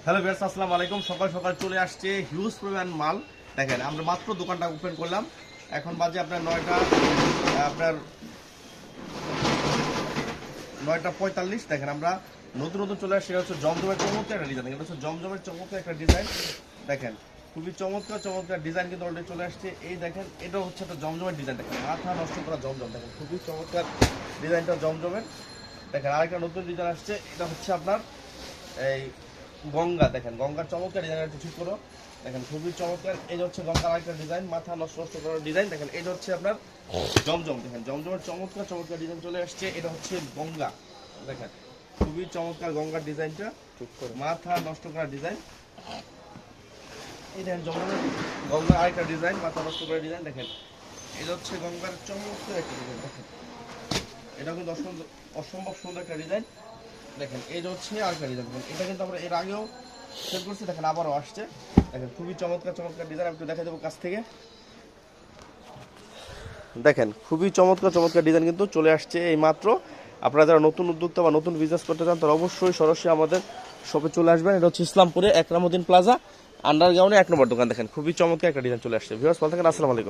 Hello viewers, আসসালামু আলাইকুম। সকাল সকাল চলে আসছে হিউজ পরিমাণ মাল। দেখেন আমরা মাত্র দোকানটা ওপেন করলাম, এখন বাজে আপনার 9টা 45। দেখেন আমরা নতুন নতুন চলে আসছে, হচ্ছে জমজমের চমৎকার একটা ডিজাইন। এটা হচ্ছে জমজমের চমৎকার একটা ডিজাইন। দেখেন খুবই চমৎকার চমৎকার ডিজাইন কিন্তু অলরেডি চলে আসছে। এই দেখেন এটা হচ্ছে একটা জমজমের ডিজাইন। দেখেন মাথা নষ্ট করা জমজম, দেখেন খুবই চমৎকার ডিজাইনটা জমজমের। দেখেন আরেকটা নতুন ডিজাইন আসছে, এটা হচ্ছে আপনার এই গঙ্গা। দেখেন গঙ্গার চমৎকার ডিজাইন একটু ঠিক করো। দেখেন খুবই চমৎকার। এই হচ্ছে গঙ্গার আরেকটা ডিজাইন, মাথা নষ্ট নষ্ট করার ডিজাইন। দেখেন এটা হচ্ছে আপনার জমজম। দেখেন জমজমের চমৎকার চমৎকার ডিজাইন চলে আসছে। এটা হচ্ছে গঙ্গা। দেখেন খুবই চমৎকার গঙ্গার ডিজাইনটা, মাথা নষ্ট করার ডিজাইন। এই দেখেন জমজমের গঙ্গার আরেকটা ডিজাইন, মাথা নষ্ট করার ডিজাইন। দেখেন এটা হচ্ছে গঙ্গার চমৎকার একটা ডিজাইন। দেখেন এটা কিন্তু অসম্ভব সুন্দর একটা ডিজাইন। দেখেন এই যে হচ্ছে আরেকটা ডিজাইন। এটা কিন্তু আমরা এর আগেও সেল করছি, দেখেন আবারও আসছে। দেখেন খুবই চমৎকার চমৎকার ডিজাইন, একটু দেখা দেবো কাছ থেকে। দেখেন খুবই চমৎকার চমৎকার ডিজাইন কিন্তু চলে আসছে এই মাত্র। আপনারা যারা নতুন উদ্যোক্তা বা নতুন বিজনেস করতে চান তারা অবশ্যই সরাসরি আমাদের শপে চলে আসবেন। এটা হচ্ছে ইসলামপুরে একরামুদ্দিন প্লাজা আন্ডারগ্রাউন্ডে 1 নম্বর দোকান। দেখেন খুবই চমৎকার একটা ডিজাইন চলে আসছে। ভিউয়ার্স ভালো থাকেন, আসসালামু আলাইকুম।